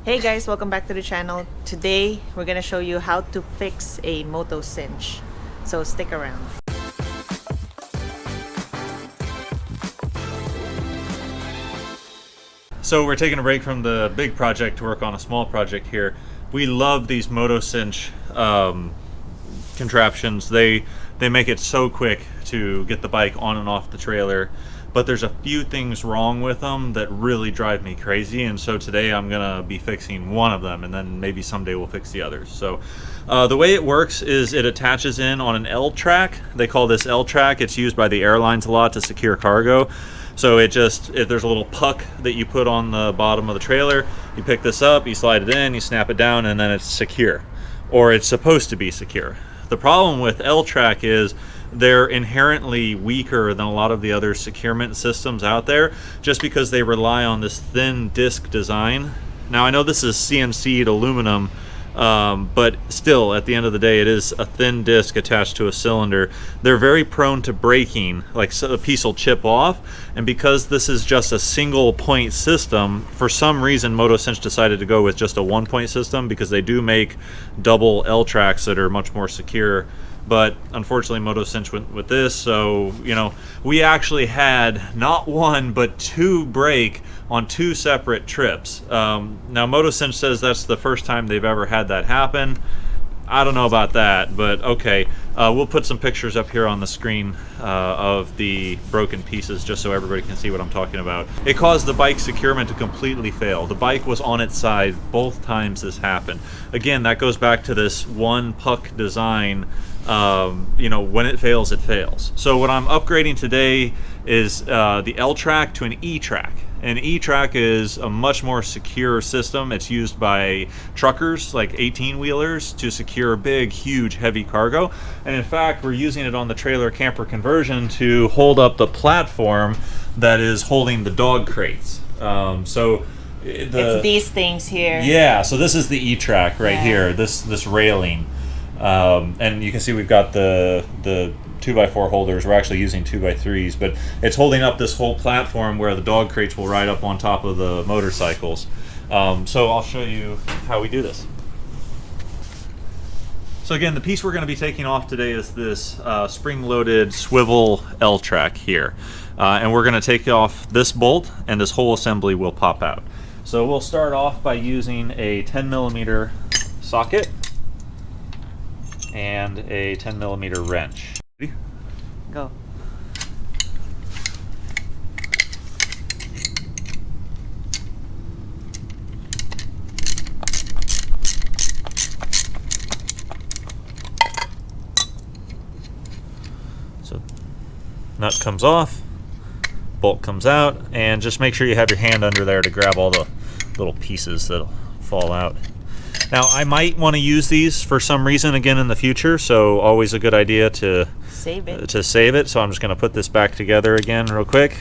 Hey guys, welcome back to the channel. Today we're gonna show you how to fix a MOTOCINCH, so stick around. So we're taking a break from the big project to work on a small project here. We love these MOTOCINCH contraptions. They make it so quick to get the bike on and off the trailer, but there's a few things wrong with them that really drive me crazy, and so today I'm gonna be fixing one of them, and then maybe someday we'll fix the others. So the way it works is it attaches in on an L-track. They call this L-track. It's used by the airlines a lot to secure cargo. So if there's a little puck that you put on the bottom of the trailer, you pick this up, you slide it in, you snap it down, and then it's secure, or it's supposed to be secure. The problem with L-track is they're inherently weaker than a lot of the other securement systems out there, just because they rely on this thin disc design. Now I know this is CNC'd aluminum, but still, at the end of the day, it is a thin disc attached to a cylinder. They're very prone to breaking, like so a piece will chip off, and because this is just a single point system, for some reason MOTOCINCH decided to go with just a one point system, because they do make double L-tracks that are much more secure. But unfortunately MOTOCINCH went with this, so we actually had not one but two break on two separate trips. Now MOTOCINCH says that's the first time they've ever had that happen. I don't know about that, but okay. We'll put some pictures up here on the screen of the broken pieces just so everybody can see what I'm talking about. It caused the bike securement to completely fail. The bike was on its side both times this happened. Again, that goes back to this one puck design. When it fails, it fails. So what I'm upgrading today is the L-track to an E-track. An E-track is a much more secure system. It's used by truckers, like 18-wheelers, to secure big, huge, heavy cargo. And in fact, we're using it on the trailer camper conversion to hold up the platform that is holding the dog crates. It's these things here. Yeah, so this is the E-track right here, this railing. And you can see we've got the 2x4 holders. We're actually using 2x3s, but it's holding up this whole platform where the dog crates will ride up on top of the motorcycles. So I'll show you how we do this. So again, the piece we're going to be taking off today is this spring-loaded swivel L-track here. And we're going to take off this bolt, and this whole assembly will pop out. So we'll start off by using a 10mm socket and a 10mm wrench. Ready? Go. So nut comes off, bolt comes out, and just make sure you have your hand under there to grab all the little pieces that'll fall out. Now I might want to use these for some reason again in the future, so always a good idea to save it. So I'm just going to put this back together again real quick.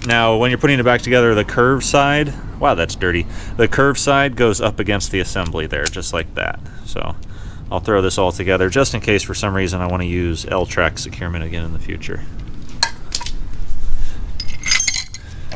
Now when you're putting it back together, the curved side, wow, that's dirty. The curved side goes up against the assembly there, just like that. So I'll throw this all together just in case for some reason I want to use L-track securement again in the future.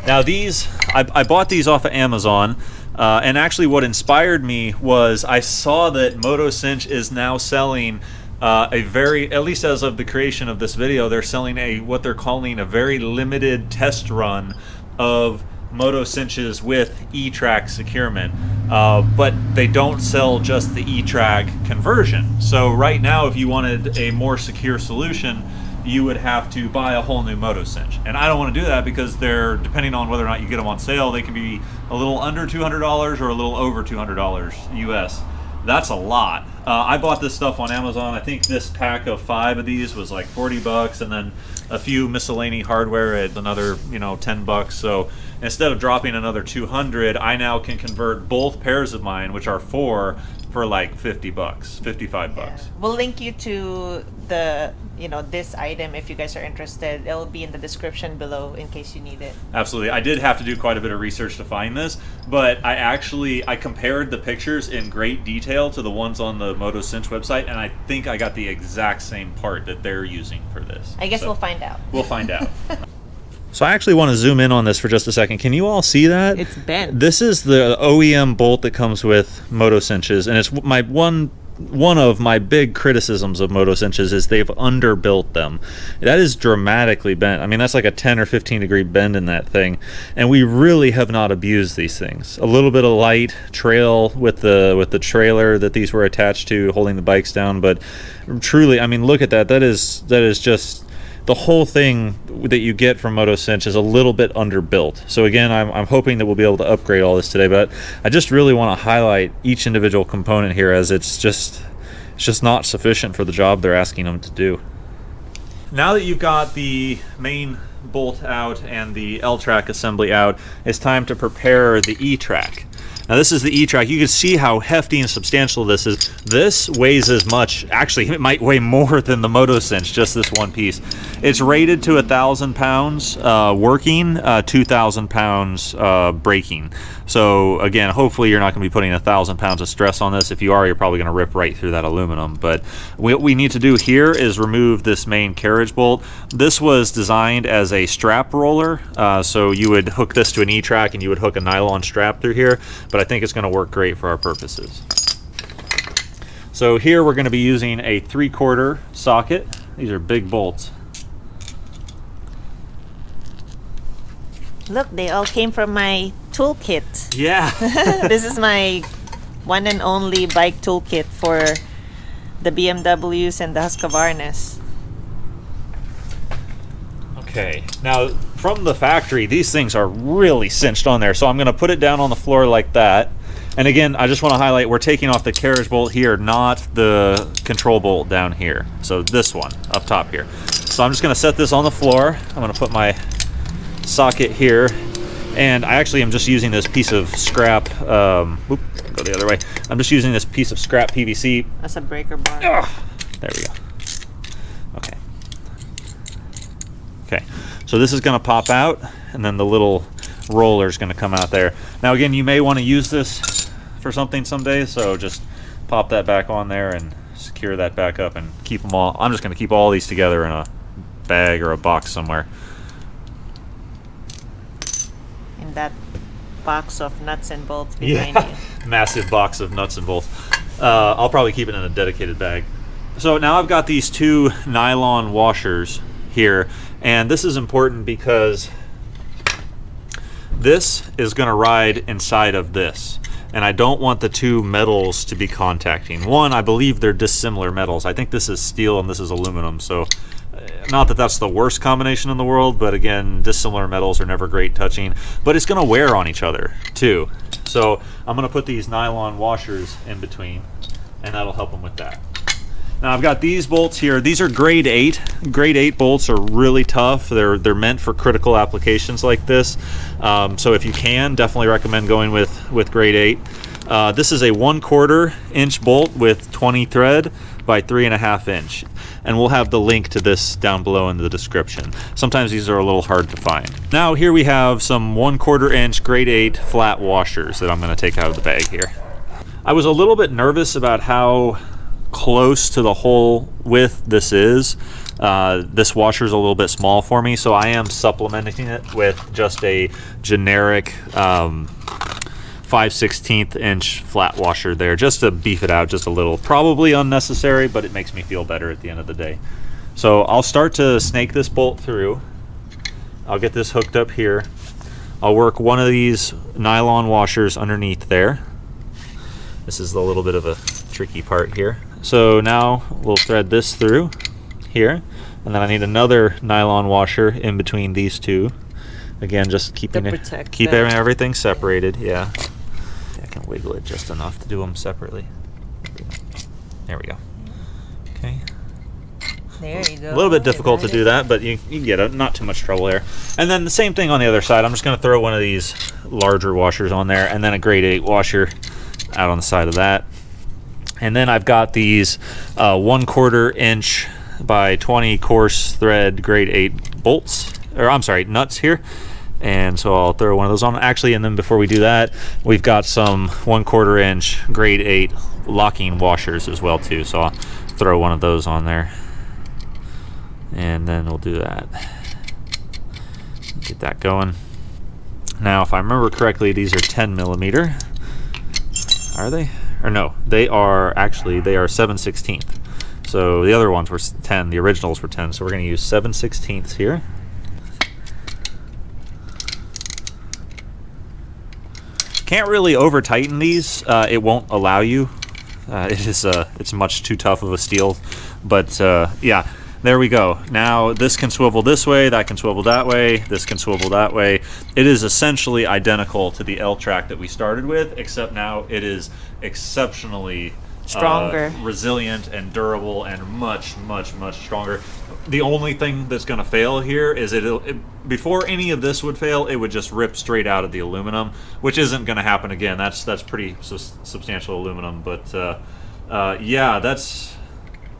Now these, I bought these off of Amazon. And actually what inspired me was I saw that MOTOCINCH is now selling at least as of the creation of this video, they're selling what they're calling a very limited test run of MOTOCINCHes with E-track securement. But they don't sell just the E-track conversion. So right now, if you wanted a more secure solution, you would have to buy a whole new MOTOCINCH. And I don't want to do that because they're, depending on whether or not you get them on sale, they can be a little under $200 or a little over $200 US. That's a lot. I bought this stuff on Amazon. I think this pack of 5 of these was like 40 bucks, and then a few miscellaneous hardware at another 10 bucks. So instead of dropping another 200, I now can convert both pairs of mine, which are 4, for like 50 bucks, 55 bucks. We'll link you to the this item if you guys are interested. It'll be in the description below in case you need it. Absolutely. I did have to do quite a bit of research to find this, but I compared the pictures in great detail to the ones on the MOTOCINCH website, and I think I got the exact same part that they're using for this. I guess we'll find out. We'll find out. So I actually want to zoom in on this for just a second. Can you all see that? It's bent. This is the OEM bolt that comes with MOTOCINCHs, and it's my one of my big criticisms of MOTOCINCHs is they've underbuilt them. That is dramatically bent. I mean, that's like a 10 or 15 degree bend in that thing, and we really have not abused these things. A little bit of light trail with the trailer that these were attached to, holding the bikes down, but truly, I mean, look at that. That is just the whole thing that you get from MOTOCINCH is a little bit underbuilt. So again, I'm hoping that we'll be able to upgrade all this today, but I just really want to highlight each individual component here, as it's just not sufficient for the job they're asking them to do. Now that you've got the main bolt out and the L-track assembly out, it's time to prepare the E-track. Now this is the E-track. You can see how hefty and substantial this is. This weighs as much, actually it might weigh more than the MOTOCINCH, just this one piece. It's rated to 1,000 pounds working, 2,000 pounds braking. So again, hopefully you're not going to be putting 1,000 pounds of stress on this. If you are, you're probably going to rip right through that aluminum. But what we need to do here is remove this main carriage bolt. This was designed as a strap roller, so you would hook this to an E-track and you would hook a nylon strap through here, but I think it's going to work great for our purposes. So here we're going to be using a 3/4 socket. These are big bolts. Look, they all came from my toolkit. Yeah. This is my one and only bike toolkit for the BMWs and the Husqvarnas. Okay, now from the factory, these things are really cinched on there, so I'm going to put it down on the floor like that. And again, I just want to highlight, we're taking off the carriage bolt here, not the control bolt down here. So this one up top here. So I'm just going to set this on the floor. I'm going to put my socket here, and I actually am just using this piece of scrap, go the other way. I'm just using this piece of scrap PVC. That's a breaker bar. There we go. Okay, so this is going to pop out, and then the little roller is going to come out there. Now again, you may want to use this for something someday, so just pop that back on there and secure that back up and keep them all. I'm just going to keep all these together in a bag or a box somewhere. In that box of nuts and bolts behind you. Massive box of nuts and bolts. I'll probably keep it in a dedicated bag. So now I've got these 2 nylon washers here, and this is important because this is going to ride inside of this, and I don't want the 2 metals to be contacting. One, I believe they're dissimilar metals. I think this is steel and this is aluminum, so not that that's the worst combination in the world, but again, dissimilar metals are never great touching, but it's going to wear on each other too. So I'm going to put these nylon washers in between, and that'll help them with that. Now I've got these bolts here. These are grade 8. Grade 8 bolts are really tough. They're meant for critical applications like this. So if you can, definitely recommend going with grade 8. This is a 1/4 inch bolt with 20 thread by 3.5 inch. And we'll have the link to this down below in the description. Sometimes these are a little hard to find. Now here we have some 1/4 inch grade 8 flat washers that I'm going to take out of the bag here. I was a little bit nervous about how close to the hole width this is. This washer is a little bit small for me, so I am supplementing it with just a generic 5/16 inch flat washer there, just to beef it out just a little. Probably unnecessary, but it makes me feel better at the end of the day. So I'll start to snake this bolt through. I'll get this hooked up here. I'll work one of these nylon washers underneath there. This is a little bit of a tricky part here. So now we'll thread this through here, and then I need another nylon washer in between these 2. Again, just keeping everything separated. Yeah, I can wiggle it just enough to do them separately. There we go. Okay. There you go. A little bit difficult to do that, but you get it. Not too much trouble there. And then the same thing on the other side. I'm just going to throw one of these larger washers on there, and then a grade 8 washer out on the side of that. And then I've got these 1/4 inch by 20 coarse thread grade 8 bolts, or I'm sorry, nuts here. And so I'll throw one of those on. Actually, and then before we do that, we've got some 1/4 inch grade 8 locking washers as well too. So I'll throw one of those on there. And then we'll do that. Get that going. Now, if I remember correctly, these are 10 millimeter. Are they? Or no, they are 7/16. So the other ones were 10, the originals were 10, so we're going to use 7/16 here. Can't really over tighten these, it won't allow you. It's much too tough of a steel, but yeah, there we go. Now this can swivel this way, that can swivel that way, this can swivel that way. It is essentially identical to the L-track that we started with, except now it is exceptionally stronger, resilient and durable, and much stronger. The only thing that's going to fail here is before any of this would fail, it would just rip straight out of the aluminum, which isn't going to happen again. That's pretty substantial aluminum, but yeah, that's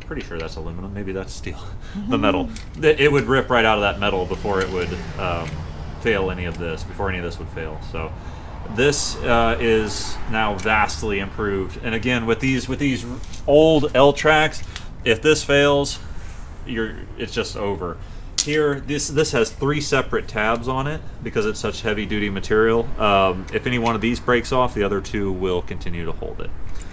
pretty sure that's aluminum. Maybe that's steel. The metal. It would rip right out of that metal before it would fail any of this. Before any of this would fail. So this is now vastly improved. And again, with these old L-tracks, if this fails, it's just over. Here, this has 3 separate tabs on it because it's such heavy-duty material. If any one of these breaks off, the other 2 will continue to hold it.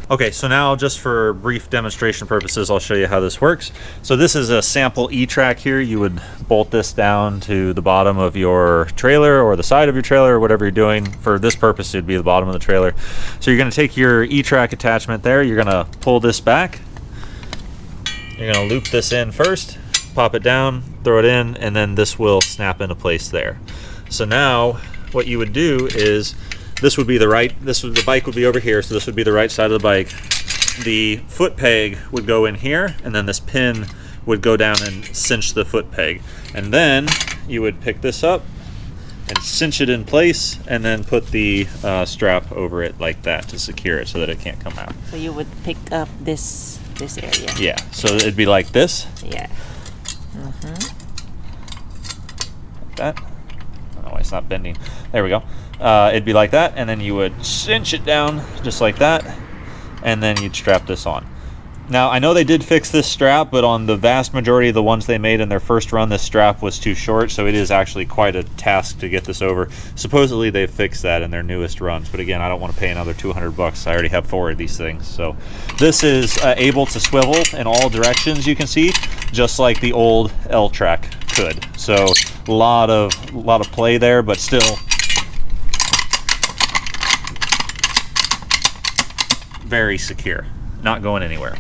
Okay, so now just for brief demonstration purposes, I'll show you how this works. So this is a sample E-track here. You would bolt this down to the bottom of your trailer or the side of your trailer or whatever you're doing. For this purpose, it'd be the bottom of the trailer. So you're gonna take your E-track attachment there, you're gonna pull this back. You're gonna loop this in first, pop it down, throw it in, and then this will snap into place there. So now what you would do is this would be the bike would be over here, so this would be the right side of the bike. The foot peg would go in here, and then this pin would go down and cinch the foot peg. And then you would pick this up and cinch it in place, and then put the strap over it like that to secure it so that it can't come out. So you would pick up this area. Yeah, so it'd be like this. Yeah. Like that. Oh, it's not bending. There we go. It'd be like that, and then you would cinch it down just like that, and then you'd strap this on. Now, I know they did fix this strap, but on the vast majority of the ones they made in their first run, this strap was too short, so it is actually quite a task to get this over. Supposedly they've fixed that in their newest runs, but again, I don't want to pay another 200 bucks. I already have 4 of these things. So this is able to swivel in all directions, you can see, just like the old L-track could. So a lot of play there, but still very secure, not going anywhere.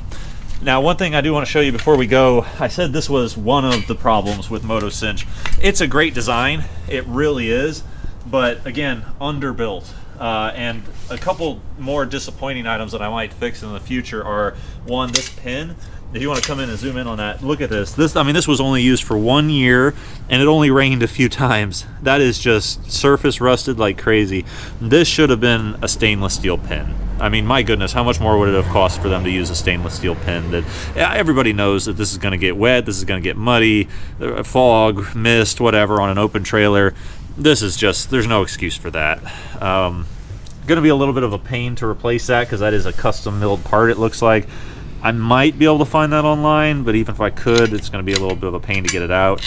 Now, one thing I do want to show you before we go, I said this was one of the problems with MOTOCINCH. It's a great design, it really is, but again, underbuilt. And a couple more disappointing items that I might fix in the future are, one, this pin. If you want to come in and zoom in on that, look at this. I mean, this was only used for 1 year, and it only rained a few times. That is just surface rusted like crazy. This should have been a stainless steel pin. I mean, my goodness, how much more would it have cost for them to use a stainless steel pin? That everybody knows that this is going to get wet, this is going to get muddy, fog, mist, whatever on an open trailer. This is just, there's no excuse for that. Going to be a little bit of a pain to replace that because that is a custom milled part, it looks like. I might be able to find that online, but even if I could, it's going to be a little bit of a pain to get it out.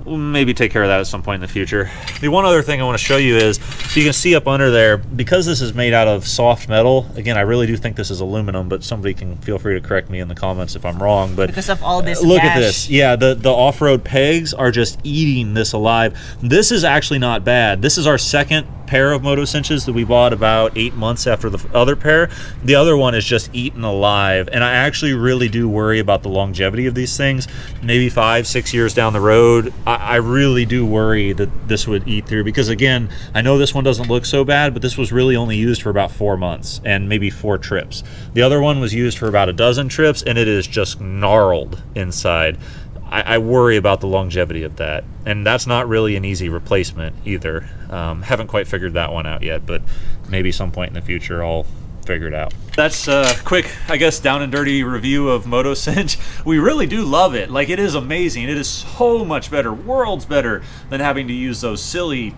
We'll maybe take care of that at some point in the future. The one other thing I want to show you is, you can see up under there, because this is made out of soft metal, again, I really do think this is aluminum, but somebody can feel free to correct me in the comments if I'm wrong. But because of all this look gash. at this. Yeah, the off-road pegs are just eating this alive. This is actually not bad. This is our second pair of MOTOCINCHes that we bought about 8 months after the other pair. The other one is just eaten alive, and I actually really do worry about the longevity of these things. Maybe 5-6 years down the road, I really do worry that this would eat through, because again, I know this one doesn't look so bad, but this was really only used for about 4 months and maybe 4 trips. The other one was used for about a dozen trips, and it is just gnarled inside. I worry about the longevity of that, and that's not really an easy replacement either. Haven't quite figured that one out yet, but maybe some point in the future I'll figure it out. That's a quick, I guess, down and dirty review of MOTOCINCH. We really do love it. Like, it is amazing. It is so much better, worlds better, than having to use those silly,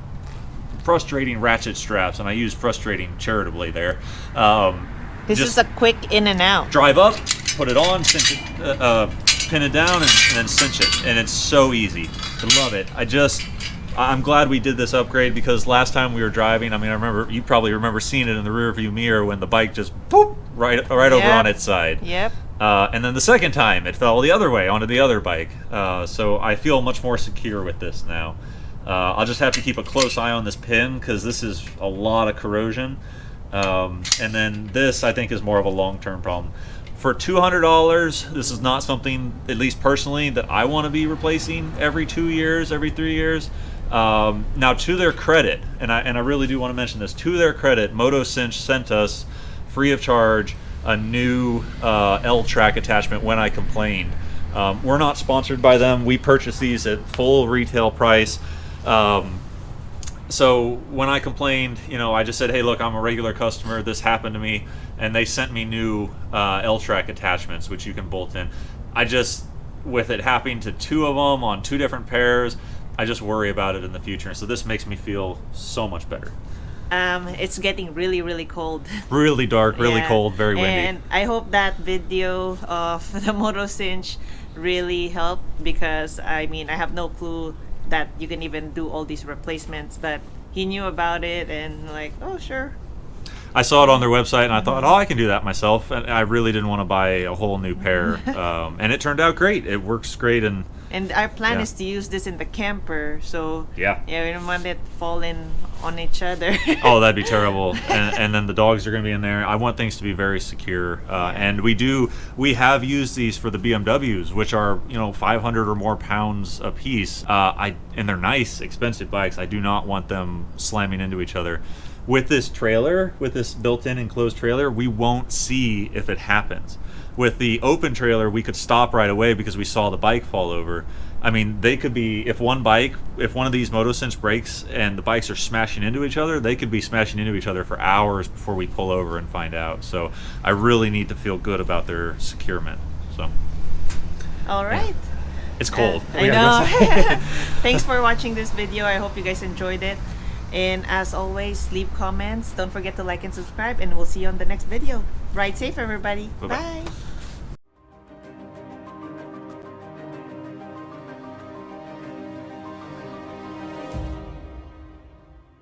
frustrating ratchet straps, and I use frustrating charitably there. This is a quick in and out. Drive up, put it on, cinch it, pin it down, and then cinch it, and it's so easy. I love it. I'm glad we did this upgrade, because last time we were driving, I mean, I remember, you probably remember seeing it in the rear view mirror when the bike just boop right over Yep. on its side. Yep. And then the second time it fell the other way onto the other bike. So I feel much more secure with this now. I'll just have to keep a close eye on this pin, because this is a lot of corrosion. And then this, I think, is more of a long-term problem. For $200, this is not something, at least personally, that I want to be replacing every 2 years, every 3 years. Now, to their credit, and I really do want to mention this, to their credit, MOTOCINCH sent us, free of charge, a new L-track attachment when I complained. We're not sponsored by them. We purchased these at full retail price. So when I complained, you know, I just said, hey, look, I'm a regular customer. This happened to me. And they sent me new L-track attachments, which you can bolt in. I just, with it happening to 2 of them on 2 different pairs, I just worry about it in the future. And so this makes me feel so much better. It's getting really, really cold. Really dark, really Yeah. cold, very windy. And I hope that video of the MOTOCINCH really helped, because I mean, I have no clue that you can even do all these replacements, but he knew about it and like, oh sure. I saw it on their website and I thought, oh, I can do that myself. And I really didn't want to buy a whole new pair. And it turned out great. It works great. And our plan Yeah. is to use this in the camper, so Yeah. we don't want it falling on each other. Oh, that'd be terrible. And then the dogs are going to be in there. I want things to be very secure. And we have used these for the BMWs, which are, you know, 500 or more pounds a piece. And they're nice, expensive bikes. I do not want them slamming into each other. With this trailer, with this built-in enclosed trailer, we won't see if it happens. With the open trailer, we could stop right away because we saw the bike fall over. I mean, they could be, if one of these MOTOCINCH breaks and the bikes are smashing into each other, they could be smashing into each other for hours before we pull over and find out. So I really need to feel good about their securement. So All right. it's cold. I know. Thanks for watching this video. I hope you guys enjoyed it. And as always, leave comments. Don't forget to like and subscribe, and we'll see you on the next video. Ride safe, everybody. Bye-bye. Bye.